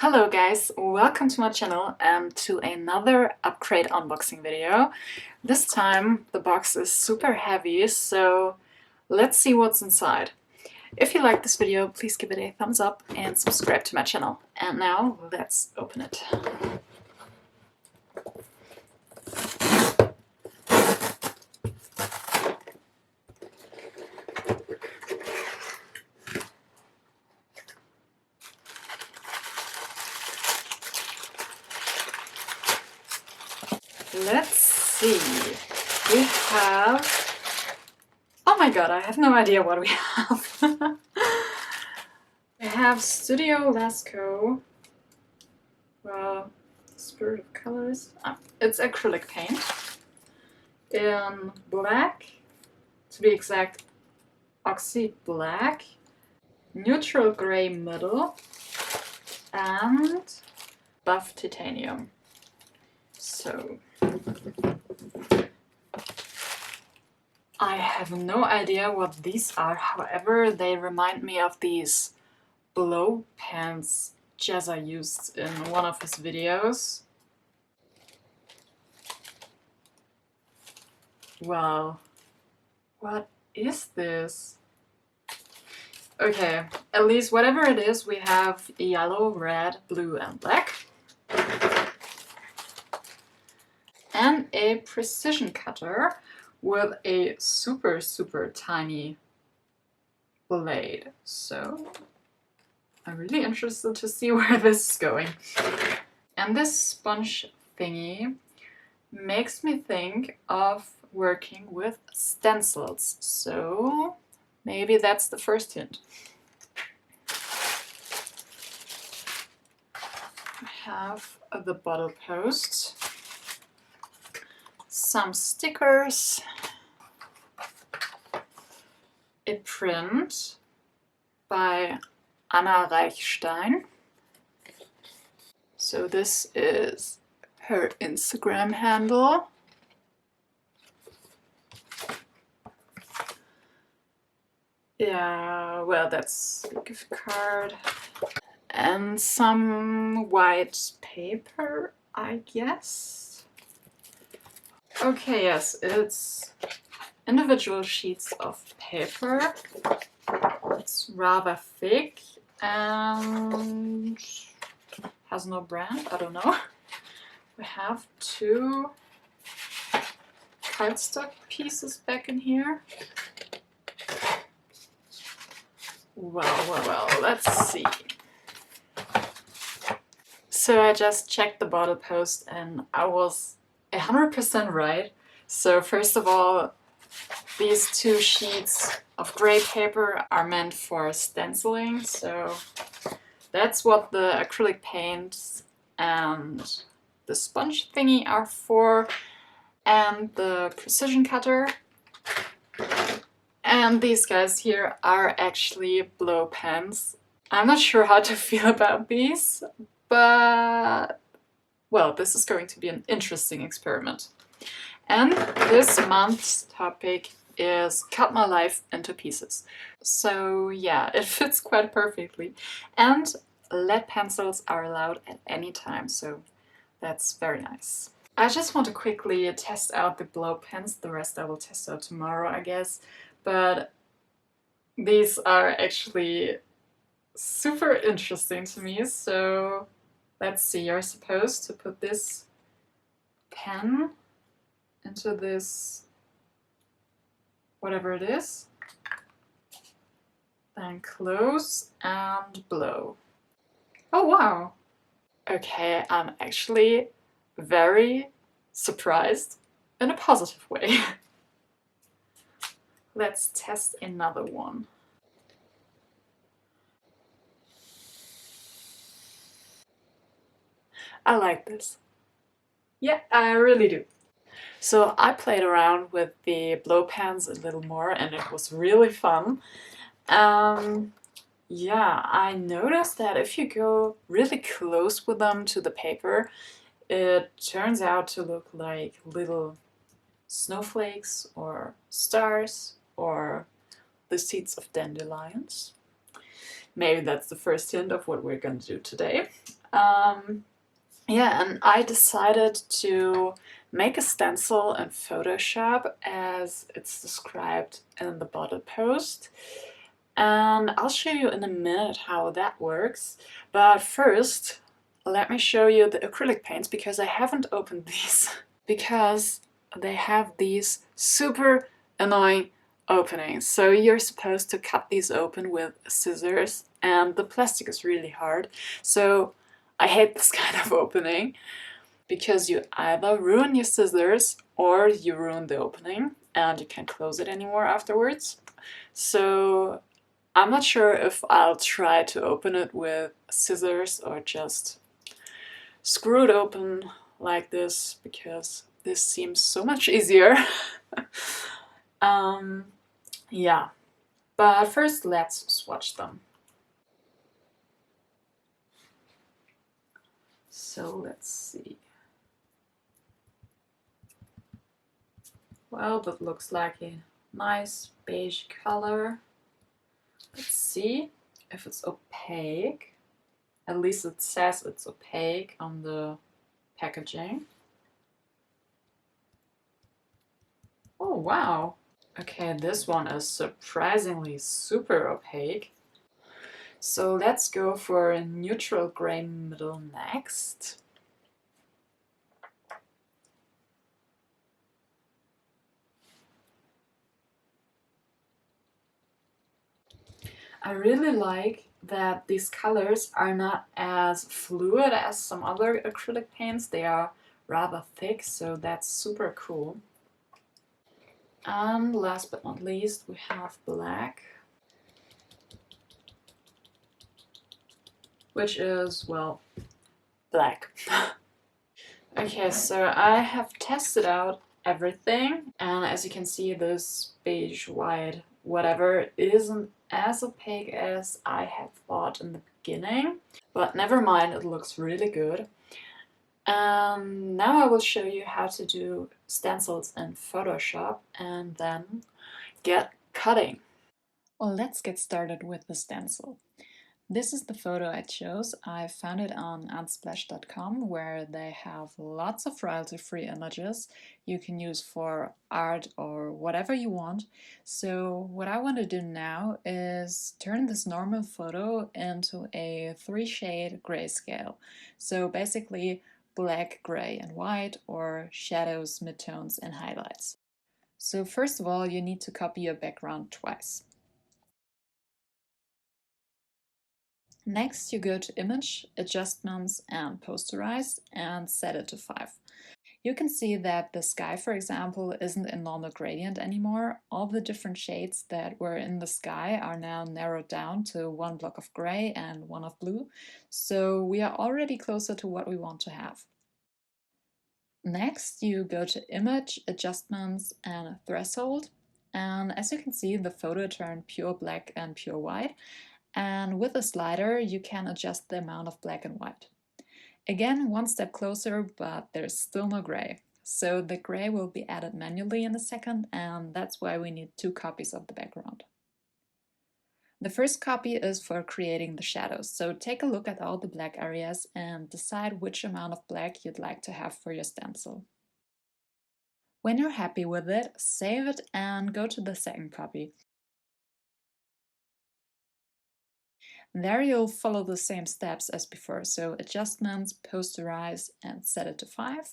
Hello guys, welcome to my channel and to another Upcrate unboxing video. This time the box is super heavy, so let's see what's inside. If you like this video, please give it a thumbs up and subscribe to my channel. And now let's open it. Let's see, we have, oh my god, I have no idea what we have. We have Studio Lascaux, well, Spirit of Colors, it's acrylic paint, in black, to be exact, oxy black, neutral grey middle, and buff titanium. So I have no idea what these are, however they remind me of these blow pens Jezza used in one of his videos. Well, what is this? Okay, at least whatever it is, we have yellow, red, blue and black. And a precision cutter with a super tiny blade. So I'm really interested to see where this is going. And this sponge thingy makes me think of working with stencils. So maybe that's the first hint. I have the bottle post. Some stickers, a print by Anna Reichstein. So this is her Instagram handle. Yeah, well, that's a gift card. And some white paper, I guess. Okay, yes, it's individual sheets of paper. It's rather thick and has no brand, I don't know. We have two cardstock pieces back in here. Well, let's see. So I just checked the bottle post and I was 100% right. So first of all, these two sheets of gray paper are meant for stenciling, so that's what the acrylic paints and the sponge thingy are for, and the precision cutter. And these guys here are actually blow pens. I'm not sure how to feel about these, but well, this is going to be an interesting experiment. And this month's topic is cut my life into pieces. So yeah, it fits quite perfectly. And lead pencils are allowed at any time, so that's very nice. I just want to quickly test out the blow pens. The rest I will test out tomorrow, I guess. But these are actually super interesting to me, so let's see. You're supposed to put this pen into this, whatever it is, then close and blow. Oh wow! Okay, I'm actually very surprised in a positive way. Let's test another one. I like this. Yeah, I really do. So I played around with the blow pens a little more and it was really fun. Yeah, I noticed that if you go really close with them to the paper, it turns out to look like little snowflakes or stars or the seeds of dandelions. Maybe that's the first hint of what we're going to do today. Yeah, and I decided to make a stencil in Photoshop as it's described in the bottom post. And I'll show you in a minute how that works. But first, let me show you the acrylic paints because I haven't opened these. Because they have these super annoying openings. So you're supposed to cut these open with scissors and the plastic is really hard. So I hate this kind of opening because you either ruin your scissors or you ruin the opening and you can't close it anymore afterwards. So I'm not sure if I'll try to open it with scissors or just screw it open like this because this seems so much easier. Yeah, but first let's swatch them. So let's see. Well, that looks like a nice beige color. Let's see if it's opaque. At least it says it's opaque on the packaging. Oh, wow. Okay, this one is surprisingly super opaque. So let's go for a neutral gray middle next. I really like that these colors are not as fluid as some other acrylic paints. They are rather thick, so that's super cool. And last but not least, we have black, which is, well, black. Okay, so I have tested out everything, and as you can see, this beige, white, whatever, isn't as opaque as I had thought in the beginning, but never mind, it looks really good. Now I will show you how to do stencils in Photoshop and then get cutting. Well, let's get started with the stencil. This is the photo I chose. I found it on unsplash.com where they have lots of royalty-free images you can use for art or whatever you want. So what I want to do now is turn this normal photo into a 3-shade grayscale. So basically black, gray, and white, or shadows, midtones, and highlights. So first of all, you need to copy your background twice. Next, you go to Image, Adjustments, and Posterize, and set it to 5. You can see that the sky, for example, isn't a normal gradient anymore. All the different shades that were in the sky are now narrowed down to one block of gray and one of blue. So we are already closer to what we want to have. Next, you go to Image, Adjustments, and Threshold. And as you can see, the photo turned pure black and pure white. And with a slider, you can adjust the amount of black and white. Again, one step closer, but there's still no gray. So the gray will be added manually in a second, and that's why we need 2 copies of the background. The first copy is for creating the shadows, so take a look at all the black areas and decide which amount of black you'd like to have for your stencil. When you're happy with it, save it and go to the second copy. There you'll follow the same steps as before, so adjustments, posterize, and set it to 5.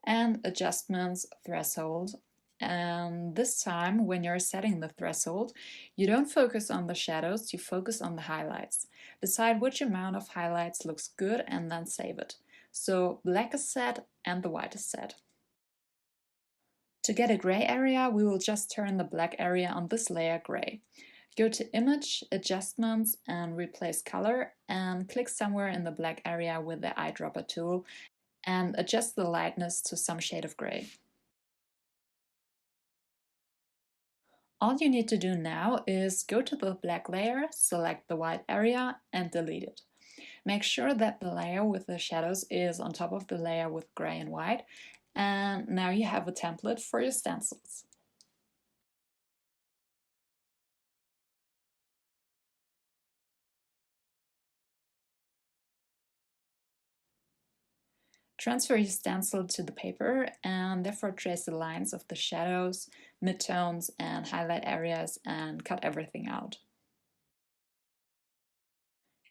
And adjustments, threshold. And this time, when you're setting the threshold, you don't focus on the shadows, you focus on the highlights. Decide which amount of highlights looks good and then save it. So black is set and the white is set. To get a gray area, we will just turn the black area on this layer gray. Go to Image, Adjustments, and Replace Color, and click somewhere in the black area with the eyedropper tool and adjust the lightness to some shade of gray. All you need to do now is go to the black layer, select the white area, and delete it. Make sure that the layer with the shadows is on top of the layer with gray and white, and now you have a template for your stencils. Transfer your stencil to the paper and therefore trace the lines of the shadows, midtones and highlight areas and cut everything out.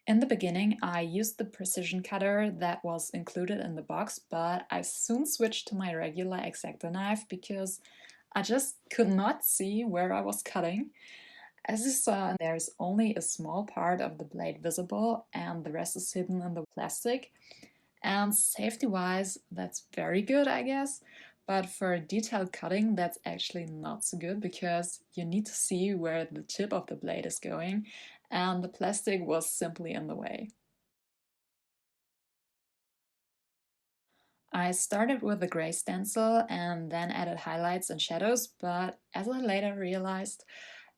In the beginning, I used the precision cutter that was included in the box, but I soon switched to my regular X-Acto knife because I just could not see where I was cutting. As you saw, there's only a small part of the blade visible and the rest is hidden in the plastic. And safety-wise, that's very good, I guess. But for detailed cutting, that's actually not so good because you need to see where the tip of the blade is going, and the plastic was simply in the way. I started with a gray stencil and then added highlights and shadows, but as I later realized,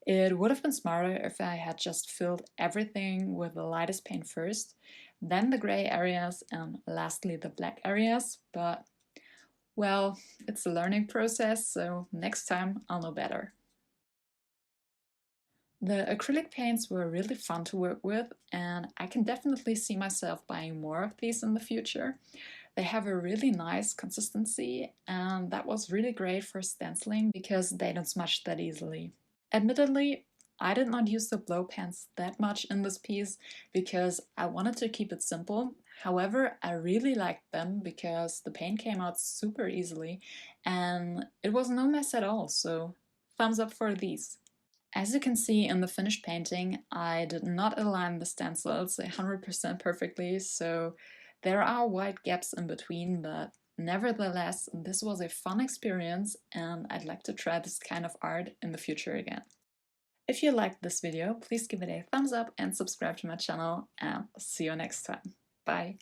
it would have been smarter if I had just filled everything with the lightest paint first, then the gray areas, and lastly the black areas, but well, it's a learning process, so next time I'll know better. The acrylic paints were really fun to work with, and I can definitely see myself buying more of these in the future. They have a really nice consistency, and that was really great for stenciling because they don't smudge that easily. Admittedly, I did not use the blow pens that much in this piece because I wanted to keep it simple. However, I really liked them because the paint came out super easily and it was no mess at all, so thumbs up for these. As you can see in the finished painting, I did not align the stencils 100% perfectly, so there are wide gaps in between, but nevertheless, this was a fun experience and I'd like to try this kind of art in the future again. If you liked this video, please give it a thumbs up and subscribe to my channel, and see you next time. Bye!